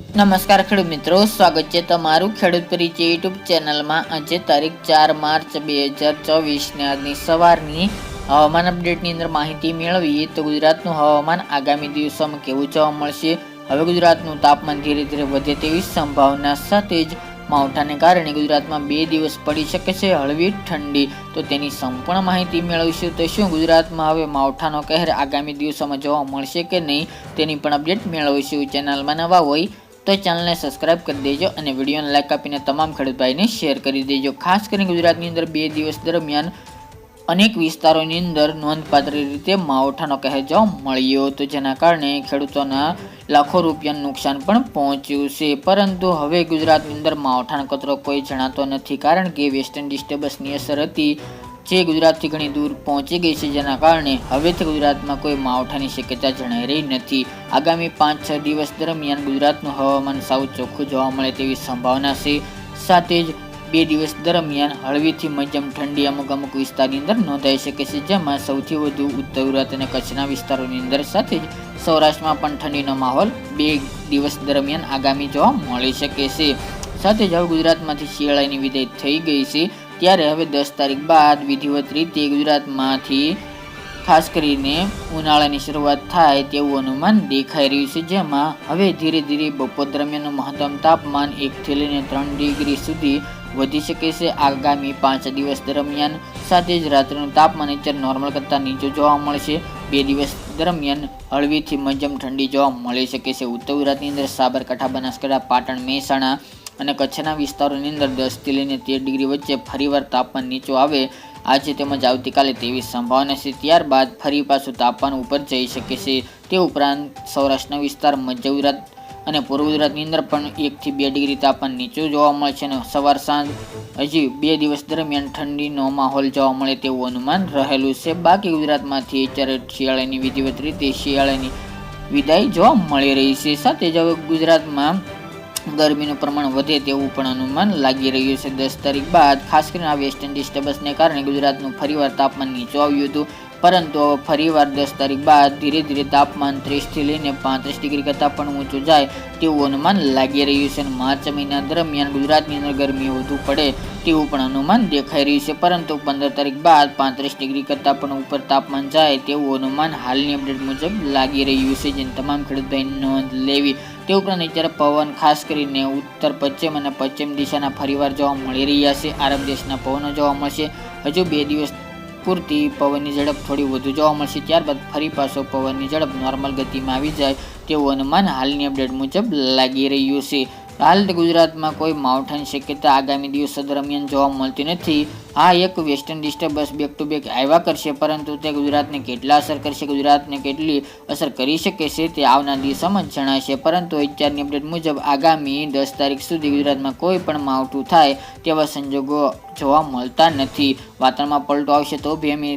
નમસ્કાર ખેડૂત મિત્રો, સ્વાગત છે તમારું ખેડૂત પરિચય યુટ્યુબ ચેનલમાં। આજે તારીખ 4 માર્ચ 2024 ને આજની સવારની હવામાન અપડેટની અંદર માહિતી મેળવીએ તો ગુજરાતનું હવામાન આગામી દિવસોમાં કેવું જોવા મળશે। હવે ગુજરાતનું તાપમાન ધીરે ધીરે વધે તેવી સંભાવના સાથે જ માવઠાને કારણે ગુજરાતમાં 2 દિવસ પડી શકે છે હળવી ઠંડી। તો તેની સંપૂર્ણ માહિતી મેળવીશું। તો શું ગુજરાતમાં હવે માવઠાનો કહેર આગામી દિવસોમાં જોવા મળશે કે નહીં તેની પણ અપડેટ મેળવીશું। ચેનલમાં નવા હોય તો ચેનલને સબસ્ક્રાઇબ કરી દેજો અને વિડીયોને લાઈક આપીને તમામ ખેડૂત ભાઈને શેર કરી દેજો। ખાસ કરીને ગુજરાતની અંદર 2 દિવસ દરમિયાન અનેક વિસ્તારોની અંદર નોંધપાત્ર રીતે માવઠાનો કહેર જોવા મળ્યો તો જેના કારણે ખેડૂતોના લાખો રૂપિયાનું નુકસાન પણ પહોંચ્યું છે। પરંતુ હવે ગુજરાતની અંદર માવઠાનો ખતરો કોઈ જણાતો નથી, કારણ કે વેસ્ટર્ન ડિસ્ટર્બન્સની અસર હતી જે ગુજરાતથી ઘણી દૂર પહોંચી ગઈ છે, જેના કારણે હવેથી ગુજરાતમાં કોઈ માવઠાની શક્યતા જણાઈ રહી નથી। આગામી 5-6 દિવસ દરમિયાન ગુજરાતનું હવામાન સાવ ચોખ્ખું જોવા મળે તેવી સંભાવના છે। સાથે જ 2 દિવસ દરમિયાન હળવીથી મધ્યમ ઠંડી અમુક વિસ્તારની અંદર નોંધાઈ શકે છે, જેમાં સૌથી વધુ ઉત્તર ગુજરાત અને કચ્છના વિસ્તારોની અંદર સાથે જ સૌરાષ્ટ્રમાં પણ ઠંડીનો માહોલ 2 દિવસ દરમિયાન આગામી જોવા મળી શકે છે। સાથે જ હવે ગુજરાતમાંથી શિયાળાની વિદાય થઈ ગઈ છે, ત્યારે હવે 10 તારીખ બાદ વિધિવત રીતે ગુજરાતમાંથી ખાસ કરીને ઉનાળાની શરૂઆત થાય તેવું અનુમાન દેખાઈ રહ્યું છે, જેમાં હવે ધીરે ધીરે બપોર દરમિયાનનું મહત્તમ તાપમાન 1 થી લઈને 3 ડિગ્રી સુધી વધી શકે છે આગામી 5 દિવસ દરમિયાન। સાથે જ રાત્રિનું તાપમાન અત્યારે નોર્મલ કરતાં નીચું જોવા મળશે। 2 દિવસ દરમિયાન હળવીથી મધ્યમ ઠંડી જોવા મળી શકે છે। ઉત્તર ગુજરાતની અંદર સાબરકાંઠા, બનાસકાંઠા, પાટણ, મહેસાણા અને કચ્છના વિસ્તારોની અંદર 10 થી લઈને 13 ડિગ્રી વચ્ચે ફરીવાર તાપમાન નીચું આવે આજે તેમજ આવતીકાલે તેવી સંભાવના છે। ત્યારબાદ ફરી પાછું તાપમાન ઉપર જઈ શકે છે। તે ઉપરાંત સૌરાષ્ટ્રના વિસ્તાર, મધ્ય ગુજરાત અને પૂર્વ ગુજરાતની અંદર પણ 1 થી 2 ડિગ્રી તાપમાન નીચું જોવા મળશે અને સવાર સાંજ હજી 2 દિવસ દરમિયાન ઠંડીનો માહોલ જોવા મળે તેવું અનુમાન રહેલું છે। બાકી ગુજરાતમાંથી અત્યારે શિયાળાની વિધિવત રીતે શિયાળાની વિદાય જોવા મળી રહી છે। સાથે જ હવે ગુજરાતમાં ગરમીનું પ્રમાણ વધે તેવું પણ અનુમાન લાગી રહ્યું છે। 10 તારીખ બાદ ખાસ કરીને આ વેસ્ટર્ન ડિસ્ટર્બન્સને કારણે ગુજરાતનું ફરીવાર તાપમાન નીચું આવ્યું હતું, પરંતુ હવે ફરીવાર 10 તારીખ બાદ ધીરે ધીરે તાપમાન 30 થી લઈને 35 ડિગ્રી કરતાં પણ ઊંચું જાય તેવું અનુમાન લાગી રહ્યું છે। માર્ચ મહિના દરમિયાન ગુજરાતની અંદર ગરમી વધુ પડે તેવું પણ અનુમાન દેખાઈ રહ્યું છે, પરંતુ 15 તારીખ બાદ 35 ડિગ્રી કરતાં પણ ઉપર તાપમાન જાય તેવું અનુમાન હાલની અપડેટ મુજબ લાગી રહ્યું છે, જેને તમામ ખેડૂત ભાઈ નોંધ લેવી। તે ઉપરાંત અત્યારે પવન ખાસ કરીને ઉત્તર પશ્ચિમ અને પશ્ચિમ દિશાના ફરીવાર જોવા મળી રહ્યા છે। આરબ દેશના પવનો જોવા મળશે। હજુ 2 દિવસ પૂરતી પવનની ઝડપ થોડી વધુ જોવા મળશે, ત્યારબાદ ફરી પાછો પવનની ઝડપ નોર્મલ ગતિમાં આવી જાય તેવું અનુમાન હાલની અપડેટ મુજબ લાગી રહ્યું છે। હાલ ગુજરાતમાં કોઈ માવઠાની શક્યતા આગામી દિવસો દરમિયાન જોવા મળતી નથી। આ એક western disturbance back to back આવ્યા કરશે, પરંતુ તે ગુજરાતને કેટલા અસર કરશે, ગુજરાતને કેટલી અસર કરી શકે છે તે આવનાર દિવસોમાં જ જણાશે। પરંતુ અત્યારની અપડેટ મુજબ આગામી 10 તારીખ સુધી ગુજરાતમાં કોઈ પણ માવઠું થાય તેવા સંજોગો જોવા મળતા નથી। વાતાવરણમાં પલટો આવશે તો બી અમે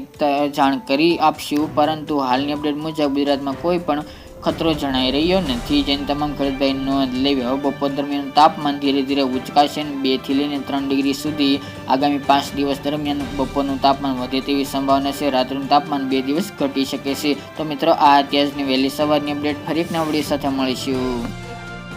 જાણ કરી આપશું, પરંતુ હાલની અપડેટ મુજબ ગુજરાતમાં કોઈ પણ ખતરો જણાઈ રહ્યો નથી, જેને તમામ ખેડૂત ભાઈ નોંધ લેવી। હવે બપોર દરમિયાન તાપમાન ધીરે ધીરે ઉચકાશે અને 2 થી લઈને 3 ડિગ્રી સુધી આગામી 5 દિવસ દરમિયાન બપોરનું તાપમાન વધે તેવી સંભાવના છે। રાત્રિનું તાપમાન 2 દિવસ ઘટી શકે છે। તો મિત્રો, આ અત્યારની વહેલી સવારની અપડેટ ફરી એક નવા વિડીયો સાથે મળીશું।